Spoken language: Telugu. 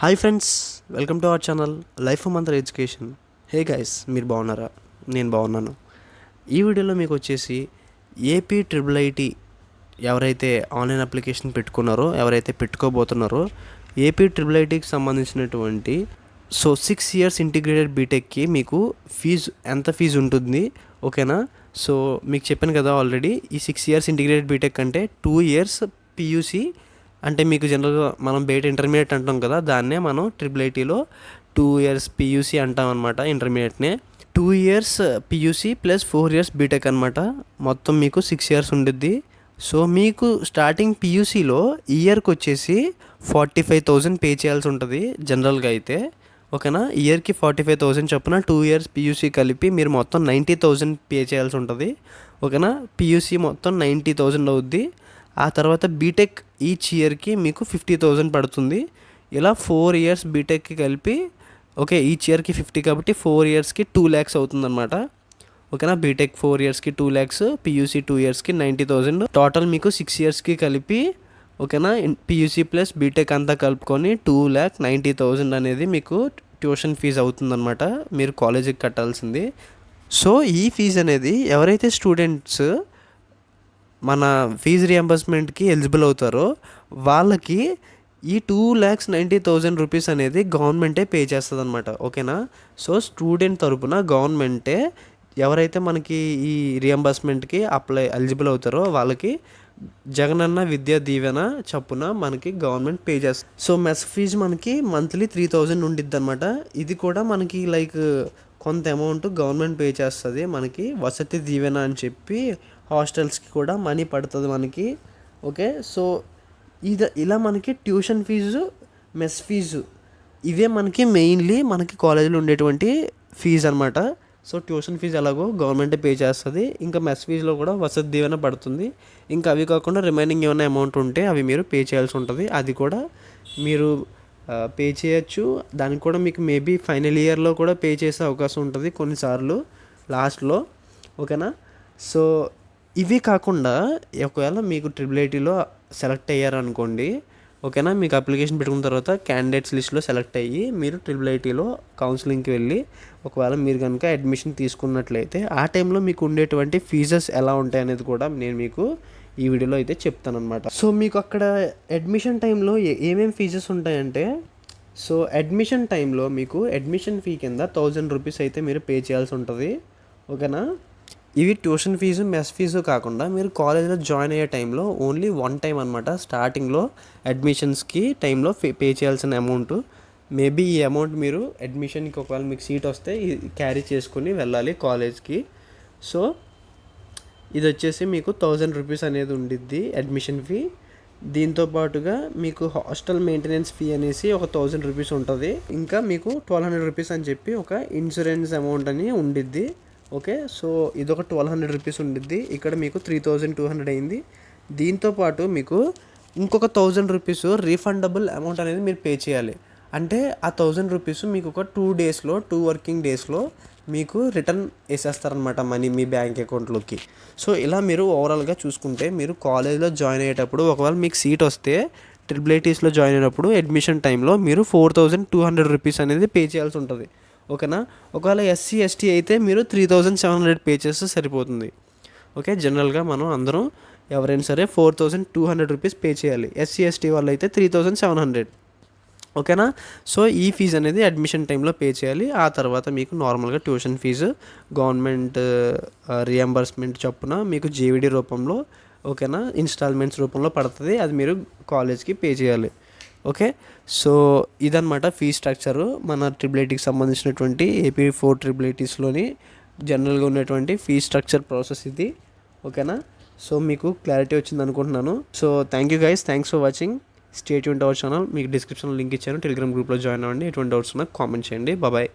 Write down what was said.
Hi friends, welcome to our channel life Mantra education. Hey guys, మీరు బాగున్నారా? నేను బాగున్నాను. ఈ వీడియోలో మీకు వచ్చేసి ఏపీ ట్రిపుల్ ఐటీ ఎవరైతే ఆన్లైన్ అప్లికేషన్ పెట్టుకున్నారో, ఎవరైతే పెట్టుకోబోతున్నారో ఏపీ ట్రిపుల్ ఐటీకి సంబంధించినటువంటి 6 ఇయర్స్ ఇంటిగ్రేటెడ్ బీటెక్కి మీకు ఎంత ఫీజు ఉంటుంది, ఓకేనా? సో మీకు చెప్పాను కదా ఆల్రెడీ, ఈ 6 ఇయర్స్ ఇంటిగ్రేటెడ్ బీటెక్ అంటే 2 ఇయర్స్ పియూసీ. అంటే మీకు జనరల్గా మనం బయట ఇంటర్మీడియట్ అంటాం కదా, దాన్నే మనం ట్రిపుల్ ఐటీలో 2 ఇయర్స్ పియూసీ అంటాం అనమాట. ఇంటర్మీడియట్నే 2 years PUC plus 4 years BTech అనమాట. మొత్తం మీకు 6 ఇయర్స్ ఉండిద్ది. సో మీకు స్టార్టింగ్ పియూసీలో ఇయర్కి వచ్చేసి 45,000 పే చేయాల్సి ఉంటుంది జనరల్గా అయితే, ఓకేనా? ఇయర్కి 45,000 చొప్పున 2 ఇయర్స్ పియూసీ కలిపి మీరు మొత్తం 90,000 పే చేయాల్సి ఉంటుంది, ఓకేనా? పియూసీ మొత్తం 90,000 అవుద్ది. ఆ తర్వాత బీటెక్ ఈచ్ ఇయర్కి మీకు 50,000 పడుతుంది. ఇలా 4 ఇయర్స్ బీటెక్కి కలిపి, ఓకే, ఈచ్ ఇయర్కి 50 కాబట్టి 4 ఇయర్స్కి 2 lakhs అవుతుందన్నమాట, ఓకేనా? బీటెక్ 4 ఇయర్స్కి 2 lakhs, పియూసీ 2 ఇయర్స్కి 90,000, టోటల్ మీకు 6 ఇయర్స్కి కలిపి, ఓకేనా? పియూసీ ప్లస్ బీటెక్ అంతా కలుపుకొని 2,90,000 అనేది మీకు ట్యూషన్ ఫీజు అవుతుందన్నమాట, మీరు కాలేజీకి కట్టాల్సింది. సో ఈ ఫీజు అనేది ఎవరైతే స్టూడెంట్స్ మన ఫీజు రియంబర్స్మెంట్కి ఎలిజిబుల్ అవుతారో వాళ్ళకి ఈ 2,90,000 రూపీస్ అనేది గవర్నమెంటే పే చేస్తుంది అనమాట, ఓకేనా? సో స్టూడెంట్ తరపున గవర్నమెంటే ఎవరైతే మనకి ఈ రియంబర్స్మెంట్కి ఎలిజిబుల్ అవుతారో వాళ్ళకి జగనన్న విద్యా దీవెన చొప్పున మనకి గవర్నమెంట్ పే చేస్తుంది. సో మెస్ ఫీజు మనకి మంత్లీ 3,000 ఉండిద్ది అనమాట. ఇది కూడా మనకి లైక్ కొంత అమౌంట్ గవర్నమెంట్ పే చేస్తుంది మనకి. వసతి దీవెన అని చెప్పి హాస్టల్స్కి కూడా మనీ పడుతుంది మనకి, ఓకే? సో ఇలా మనకి ట్యూషన్ ఫీజు, మెస్ ఫీజు, ఇవే మనకి మెయిన్లీ మనకి కాలేజీలో ఉండేటువంటి ఫీజు అనమాట. సో ట్యూషన్ ఫీజు ఎలాగో గవర్నమెంటే పే చేస్తుంది. ఇంకా మెస్ ఫీజులో కూడా వసతి దీవెన పడుతుంది. ఇంకా అవి కాకుండా రిమైనింగ్ ఏమైనా అమౌంట్ ఉంటే అవి మీరు పే చేయాల్సి ఉంటుంది. అది కూడా మీరు పే చేయొచ్చు. దానికి కూడా మీకు మేబీ ఫైనల్ ఇయర్లో కూడా పే చేసే అవకాశం ఉంటుంది కొన్నిసార్లు లాస్ట్లో, ఓకేనా? సో ఇవి కాకుండా ఒకవేళ మీకు ట్రిపుల్ ఐటీలో సెలెక్ట్ అయ్యారనుకోండి, ఓకేనా? మీకు అప్లికేషన్ పెట్టుకున్న తర్వాత క్యాండిడేట్స్ లిస్ట్లో సెలెక్ట్ అయ్యి మీరు ట్రిపుల్ ఐటీలో కౌన్సిలింగ్కి వెళ్ళి ఒకవేళ మీరు కనుక అడ్మిషన్ తీసుకున్నట్లయితే ఆ టైంలో మీకు ఉండేటువంటి ఫీజెస్ ఎలా ఉంటాయి అనేది కూడా నేను మీకు ఈ వీడియోలో అయితే చెప్తాను అనమాట. సో మీకు అక్కడ అడ్మిషన్ టైంలో ఏమేమి ఫీజెస్ ఉంటాయంటే, సో అడ్మిషన్ టైంలో మీకు అడ్మిషన్ ఫీ కింద 1,000 రూపీస్ అయితే మీరు పే చేయాల్సి ఉంటుంది, ఓకేనా? ఇవి ట్యూషన్ ఫీజు, మెస్ ఫీజు కాకుండా మీరు కాలేజ్లో జాయిన్ అయ్యే టైంలో ఓన్లీ 1 టైం అనమాట. స్టార్టింగ్లో అడ్మిషన్స్కి టైంలో పే చేయాల్సిన అమౌంట్. మేబీ ఈ అమౌంట్ మీరు అడ్మిషన్కి ఒకవేళ మీకు సీట్ వస్తే క్యారీ చేసుకుని వెళ్ళాలి కాలేజ్కి. సో ఇది వచ్చేసి మీకు 1,000 రూపీస్ అనేది ఉండిద్ది అడ్మిషన్ ఫీ. దీంతో పాటుగా మీకు హాస్టల్ మెయింటెనెన్స్ ఫీ అనేసి ఒక 1,000 రూపీస్ ఉంటుంది. ఇంకా మీకు 1,200 రూపీస్ అని చెప్పి ఒక ఇన్సూరెన్స్ అమౌంట్ అని ఉండిద్ది, ఓకే? సో ఇదొక 1,200 రూపీస్ ఉండిద్ది. ఇక్కడ మీకు 3,200 అయింది. దీంతోపాటు మీకు ఇంకొక 1,000 రూపీస్ రీఫండబుల్ అమౌంట్ అనేది మీరు పే చేయాలి. అంటే ఆ 1,000 రూపీస్ మీకు ఒక 2 వర్కింగ్ డేస్లో మీకు రిటర్న్ వేసేస్తారనమాట మనీ మీ బ్యాంక్ అకౌంట్లోకి. సో ఇలా మీరు ఓవరాల్గా చూసుకుంటే మీరు కాలేజ్లో జాయిన్ అయ్యేటప్పుడు ఒకవేళ మీకు సీట్ వస్తే ట్రిపుల్ ఐటీస్లో జాయిన్ అయినప్పుడు అడ్మిషన్ టైంలో మీరు 4,200 రూపీస్ అనేది పే చేయాల్సి ఉంటుంది, ఓకేనా? ఒకవేళ ఎస్సీ ఎస్టీ అయితే మీరు 3,700 పే చేస్తే సరిపోతుంది, ఓకే? జనరల్గా మనం అందరం ఎవరైనా సరే 4,200 రూపీస్ పే చేయాలి. ఎస్సీ ఎస్టీ వాళ్ళు అయితే 3,700, ఓకేనా? సో ఈ ఫీజు అనేది అడ్మిషన్ టైంలో పే చేయాలి. ఆ తర్వాత మీకు నార్మల్గా ట్యూషన్ ఫీజు గవర్నమెంట్ రియంబర్స్మెంట్ చొప్పున మీకు జేవిడి రూపంలో, ఓకేనా, ఇన్స్టాల్మెంట్స్ రూపంలో పడుతుంది. అది మీరు కాలేజ్కి పే చేయాలి, ఓకే? సో ఇదన్నమాట ఫీ స్ట్రక్చరు మన ట్రిపుల్ ఐటీకి సంబంధించినటువంటి ఏపీ 4 ట్రిపుల్ ఐటీస్లోని జనరల్గా ఉన్నటువంటి ఫీ స్ట్రక్చర్ ప్రాసెస్ ఇది, ఓకేనా? సో మీకు క్లారిటీ వచ్చింది అనుకుంటున్నాను. So thank you guys, thanks for watching. Stay tuned our channel. మీకు డిస్క్రిప్షన్లో లింక్ ఇచ్చాను, టెలిగ్రామ్ గ్రూప్లో జాయిన్ అవ్వండి. ఎటువంటి డౌట్స్ ఉన్నా కామెంట్ చేయండి. బాయ్.